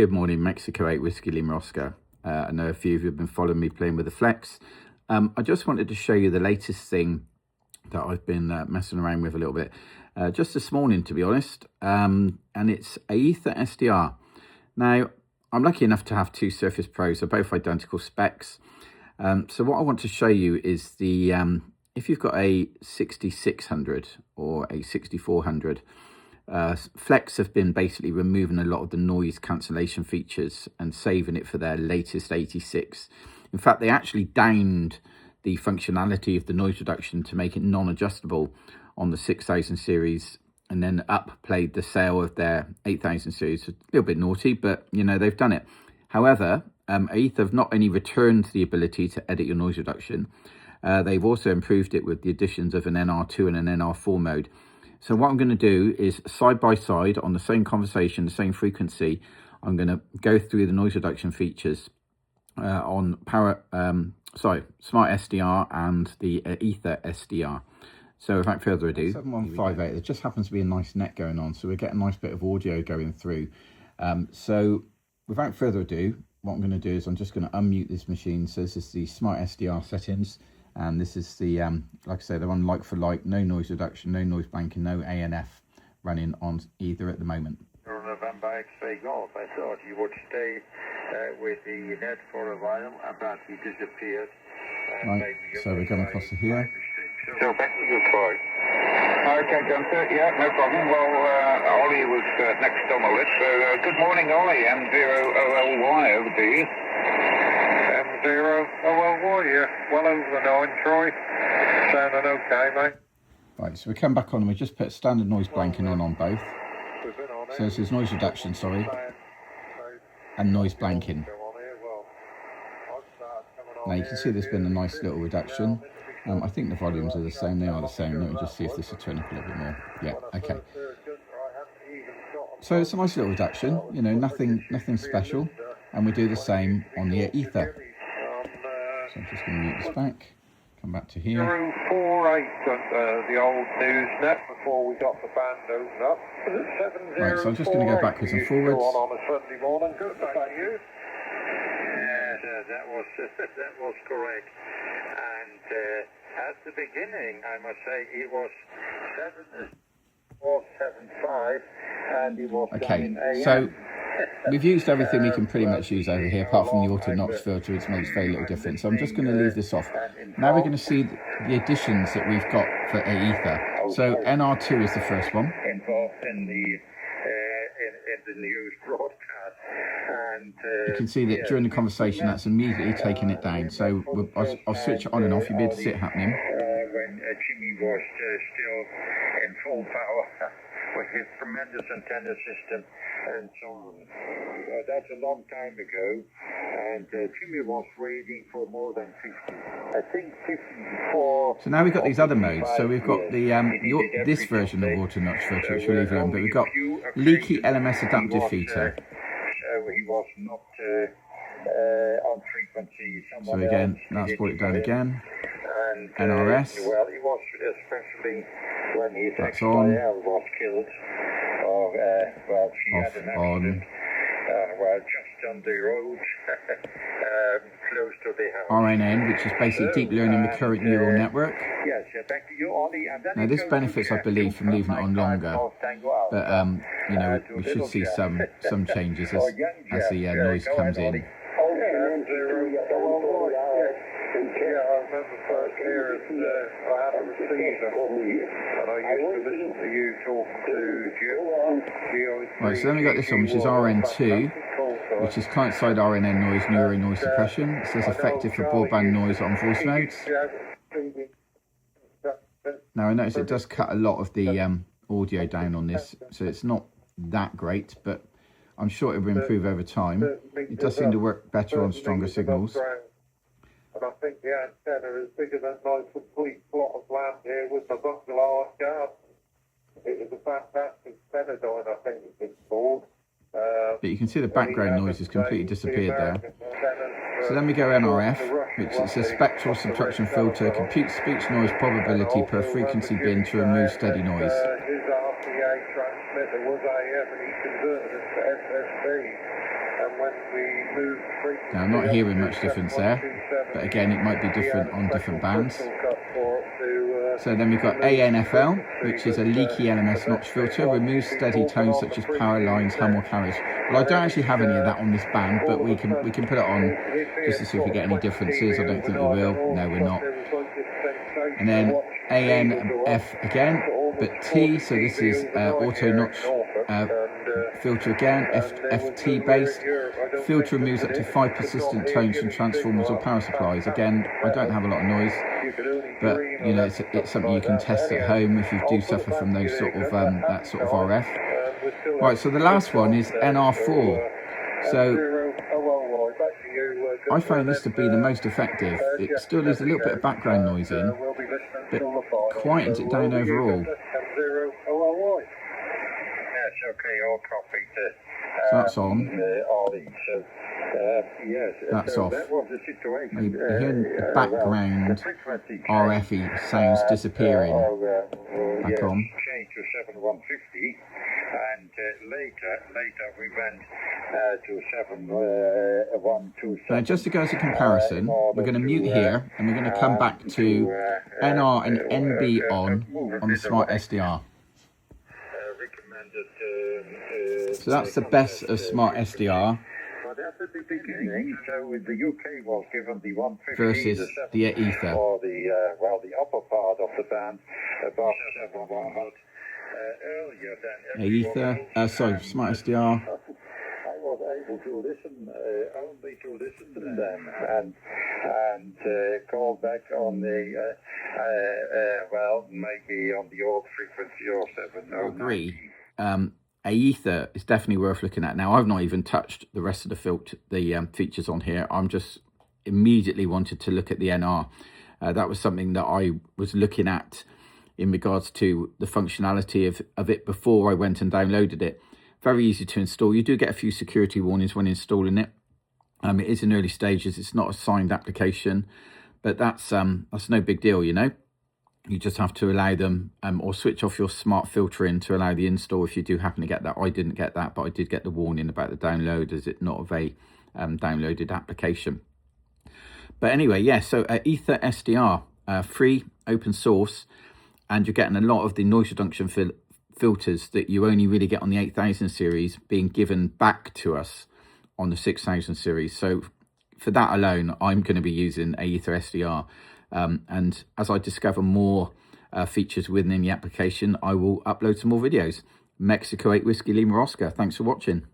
Good morning, Mexico 8 Whiskey Lima Oscar. I know a few of you have been following me playing with the Flex. I just wanted to show you the latest thing that I've been messing around with a little bit. Just this morning, to be honest, and it's Aether SDR. Now, I'm lucky enough to have two Surface Pros. They're both identical specs. So what I want to show you is the, if you've got a 6600 or a 6400, Flex have been basically removing a lot of the noise cancellation features and saving it for their latest 86. In fact, they actually downed the functionality of the noise reduction to make it non-adjustable on the 6000 series, and then upplayed the sale of their 8000 series. A little bit naughty, but you know, they've done it. However, Aether have not only returned the ability to edit your noise reduction, they've also improved it with the additions of an NR2 and an NR4 mode. So what I'm going to do is side by side on the same conversation, the same frequency, I'm going to go through the noise reduction features on SmartSDR and the Aether SDR. So without further ado, 7158, there just happens to be a nice net going on, so we get a nice bit of audio going through. So without further ado, what I'm going to do is I'm just going to unmute this machine. So this is the SmartSDR settings. And this is the, like I say, they're on like for like, no noise reduction, no noise banking, no ANF running on either at the moment. November X-ray Golf. I thought you would stay with the net for a while, but he disappeared. Right, so we're going across to here. So back to the point. Okay, Gunther, yeah, no problem. Well, Ollie was next on the list. So good morning, Ollie, M0OLY over to you. M0OLY, yeah. Well over the 9, Troy. Sounding okay, mate. Right, so we come back on and we just put standard noise blanking on both. So this is noise reduction, sorry, and noise blanking. Now you can see there's been a nice little reduction. I think the volumes are the same, they are the same. Let me just see if this will turn up a little bit more. Yeah, okay. So it's a nice little reduction, you know, nothing special. And we do the same on the Aether. So I'm just going to mute this back, come back to here. 048 the old news net before we got the bandos up. Right, so I'm just going to go backwards and forwards. On a Sunday morning. Good, thank you. Yeah, that was correct. And at the beginning, I must say, it was 7.75, and it was okay. So we've used everything we can pretty much use over here, apart from the auto notch filter, which makes very little difference. So I'm just going to leave this off. Now we're going to see the additions that we've got for Aether. So NR2 is the first one. Involved in the news broadcast, and you can see that during the conversation, that's immediately taking it down. So I'll switch it on and off. You'll be able to see it happening. When Jimmy was still in full power with his tremendous antenna system and so on. That's a long time ago, and Jimmy was rating for more than 50. I think 54. So now we've got these other modes. So we've got the this version of auto notch filter, which we'll leave alone, but we've got leaky LMS adaptive filter. He was not on frequency. So again, that's brought it down again. And, NRS. Well, he was especially when his on. was killed. Or, well, she had an accident. Well, just on the road, close to the house. RNN, which is basically deep learning recurrent neural network. Yes, back to you, Ollie. And then now this benefits, I believe, from leaving it on longer, but you know, we should see some changes as the noise comes in. Yeah, I remember first hearing I had a receiver, and I used to listen to you talk to Jim. Right, so then we got this one, which is RN2, which is client-side RNN noise, neuro noise suppression. It says effective for broadband noise on voice modes. Now I notice it does cut a lot of the audio down on this, so it's not that great, but I'm sure it will improve over time. It does seem to work better on stronger signals. And I think the antenna is bigger than my complete plot of land here with the bungalow and garden. It was a fantastic Benadine, I think it's called. But you can see the background noise has completely disappeared there. So then we go NRF, which is a spectral subtraction filter, computes speech noise probability per frequency bin to remove steady noise. His RCA transmitter was AF and he converted it to SSB. Now, I'm not hearing much difference there, but again, it might be different on different bands. So then we've got ANFL, which is a leaky LMS notch filter, removes steady tones such as power lines, hum or carriage. Well, I don't actually have any of that on this band, but we can put it on just to see if we get any differences. I don't think we will. No, we're not. And then ANF again, but T, so this is auto notch filter again, FT based. Filter removes up to 5 persistent tones from transformers or power supplies. Again, I don't have a lot of noise, but you know, it's something you can test at home if you do suffer from those sort of that sort of RF. Right, so the last one is NR4. So I found this to be the most effective. It still leaves a little bit of background noise in, but quietens it down overall. So that's on. That's off. You hear the background RFE sounds disappearing. Back on. To 7150, and later we went to 7127. Now, just to go as a comparison, we're going to mute here, and we're going to come back to NR and NB on the SmartSDR. So that's the best of SmartSDR versus the Aether. Or the upper part of the band above 7100. Aether, SmartSDR. I was able to listen, only to listen to them, and call back on the, maybe on the old frequency or 709. I agree. Aether is definitely worth looking at. Now, I've not even touched the rest of the features on here. I'm just immediately wanted to look at the NR. That was something that I was looking at in regards to the functionality of it before I went and downloaded it. Very easy to install. You do get a few security warnings when installing it. It is in early stages. It's not a signed application, but that's no big deal, you know. You just have to allow them or switch off your smart filtering to allow the install if you do happen to get that. I didn't get that, but I did get the warning about the download as it not of a downloaded application. But anyway, yeah, so Aether SDR, free, open source, and you're getting a lot of the noise reduction filters that you only really get on the 8000 series being given back to us on the 6000 series. So for that alone, I'm going to be using Aether SDR. And as I discover more features within the application, I will upload some more videos. Mexico 8 Whiskey Lima Oscar. Thanks for watching.